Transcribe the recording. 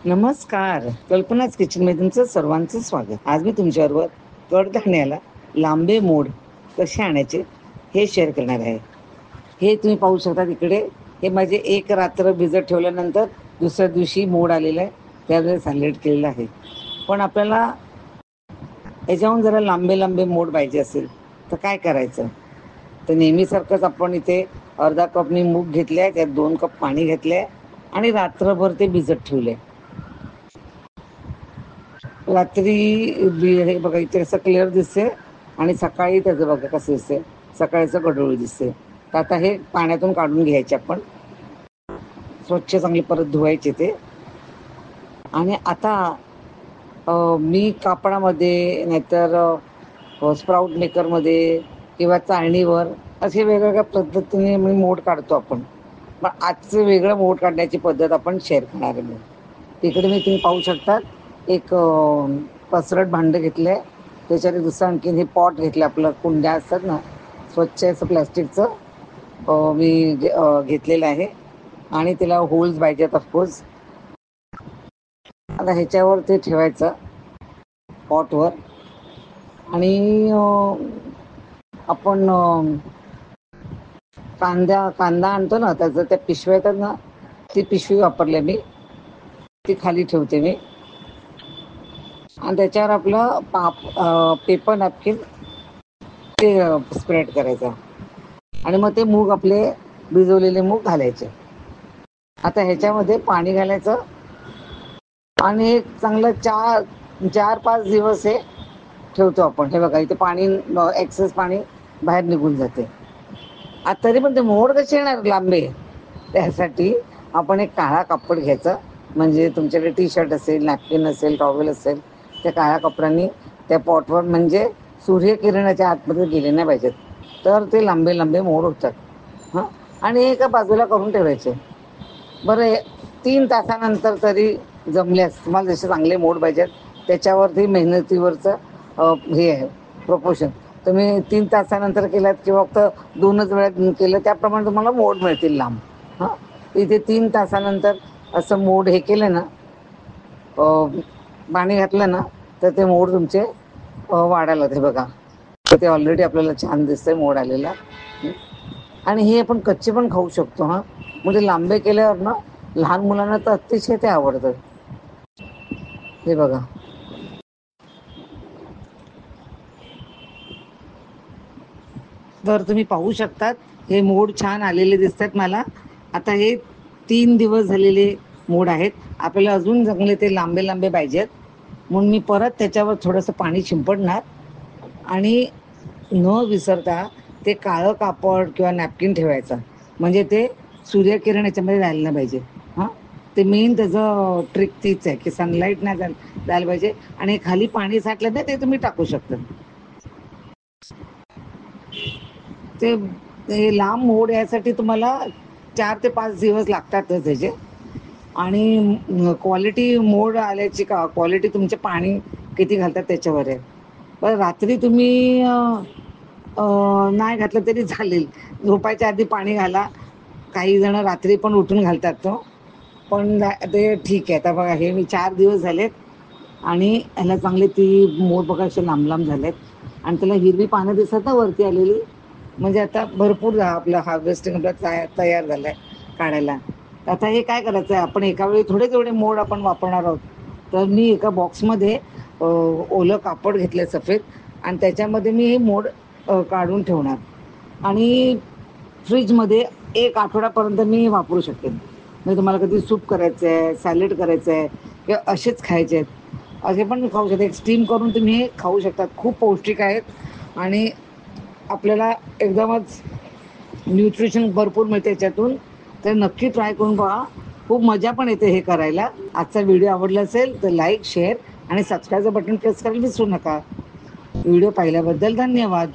नमस्कार. कल्पनाच किचनमध्ये तुमचं सर्वांचं स्वागत. आज मी तुमच्याबरोबर कडधान्याला लांबे मोड कसे आणायचे हे शेअर करणार आहे. हे तुम्ही पाहू शकता तिकडे. हे माझे एक रात्र भिजत ठेवल्यानंतर दुसऱ्या दिवशी मोड आलेलं आहे. त्यावेळेस सॅलेड केलेलं आहे. पण आपल्याला याच्याहून जरा लांबे लांबे मोड पाहिजे असेल तर काय करायचं? तर नेहमीसारखंच आपण इथे अर्धा कप मी मूग घेतले, त्यात 2 कप पाणी घेतले आणि रात्रभर ते भिजत ठेवले. रात्री हे बघा इथे असं क्लिअर दिसते आणि सकाळी त्याचं बघा कसं दिसते, सकाळचं गडोळ दिसते. तर आता हे पाण्यातून काढून घ्यायचे आपण, स्वच्छ चांगले परत धुवायचे ते. आणि आता मी कापडामध्ये नाहीतर स्प्राऊट मेकरमध्ये किंवा चाळणीवर असे वेगवेगळ्या पद्धतीने मी मोड काढतो आपण. पण आजचं वेगळं मोड काढण्याची पद्धत आपण शेअर करणार आहे मी. तिकडे मी तुम्ही पाहू शकता एक पसरट भांडं घेतलं आहे. त्याच्यात दुसरं आणखीन हे पॉट घेतलं, आपलं कुंड्या असतात ना, स्वच्छ असं प्लॅस्टिकचं मी घेतलेलं आहे आणि त्याला होल्स पाहिजेत ऑफकोर्स. आता ह्याच्यावर ते ठेवायचं पॉटवर आणि आपण कांदा आणतो ना, त्याचं त्या पिशव्या येतात ना, ती पिशवी वापरली मी, ती खाली ठेवते मी. आणि त्याच्यावर आपलं पेपर नॅपकिन ते स्प्रेड करायचं आणि मग ते मूग आपले भिजवलेले मूग घालायचे. आता ह्याच्यामध्ये पाणी घालायचं आणि एक चांगलं 4-5 दिवस हे ठेवतो आपण. हे बघा इथे पाणी एक्सेस पाणी बाहेर निघून जाते. आता तरी पण ते मोड कसे येणार लांबे? त्यासाठी आपण एक काळा कापड घ्यायचं, म्हणजे तुमच्याकडे टी शर्ट असेल, नॅपकिन असेल, टॉवेल असेल, त्या काळ्या कपड्यांनी त्या पॉटवर, म्हणजे सूर्यकिरणाच्या आतमध्ये गेले नाही पाहिजेत, तर ते लांबे लांबे मोड होतात. हां, आणि एका बाजूला करून ठेवायचे. बरं, 3 तासानंतर तरी जमल्यास, तुम्हाला जसे चांगले मोड पाहिजेत त्याच्यावरती मेहनतीवरचं हे आहे प्रपोर्शन. तुम्ही 3 तासानंतर केलात किंवा फक्त 2च वेळात केलं, त्याप्रमाणे तुम्हाला मोड मिळतील लांब. हां, इथे 3 तासानंतर असं मोड हे केलं ना, पाणी घातलं ना, तर ते मोड तुमचे वाढायला लागते. बघा ते ऑलरेडी आपल्याला छान दिसतंय मोड आलेला. आणि हे आपण कच्चे पण खाऊ शकतो. हां, म्हणजे लांबे केल्यावर ना लहान मुलांना तर अतिशय ते आवडतं. हे बघा, तर तुम्ही पाहू शकतात हे मोड छान आलेले दिसतात मला. आता हे 3 दिवस झालेले मोड आहेत. आपल्याला अजून चांगले ते लांबे लांबे पाहिजेत, म्हणून मी परत त्याच्यावर थोडंसं पाणी शिंपडणार आणि न विसरता ते काळं कापड किंवा नॅपकिन ठेवायचं, म्हणजे ते सूर्यकिरण याच्यामध्ये जायला नाही पाहिजे. हां, ते मेन त्याचं ट्रिक तीच आहे की सनलाईट नाही जायला पाहिजे. आणि खाली पाणी साठलं ना, ते तुम्ही टाकू शकता. ते ते लांब मोड यासाठी तुम्हाला 4 ते 5 दिवस लागतातच त्याचे. आणि क्वालिटी मोड आल्याची क्वालिटी तुमचे पाणी किती घालतात त्याच्यावर आहे. पण रात्री तुम्ही नाही घातलं तरी चालेल, झोपायच्या आधी पाणी घाला. काही जण रात्री पण उठून घालतात तो, पण ते ठीक आहे. आता बघा हे मी 4 दिवस झालेत आणि ह्याला चांगले ती मोड बघा असे लांब लांब झालेत आणि त्याला हिरवी पानं दिसत ना वरती आलेली, म्हणजे आता भरपूर आपलं हार्वेस्टिंग आपलं तयार झालं आहे काढायला. आता हे काय करायचं आहे, आपण एका वेळी थोडेच एवढे मोड आपण वापरणार आहोत. तर मी एका बॉक्समध्ये ओलं कापड घेतलं सफेद आणि त्याच्यामध्ये मी हे मोड काढून ठेवणार आणि फ्रीजमध्ये 1 आठवड्यापर्यंत मी वापरू शकेन. म्हणजे तुम्हाला कधी सूप करायचं आहे, सॅलेड करायचं आहे किंवा असेच खायचे आहेत, असे पण खाऊ शकता. एक स्टीम करून तुम्ही हे खाऊ शकतात. खूप पौष्टिक आहेत आणि आपल्याला एकदमच न्यूट्रिशन भरपूर मिळते याच्यातून. तर नक्की ट्राय करून पहा, खूप मजा पण येते हे करायला. आजचा व्हिडिओ आवडला असेल तर लाईक, शेअर आणि सबस्क्राईबचं बटन प्रेस करायला विसरू नका. व्हिडिओ पाहिल्याबद्दल धन्यवाद.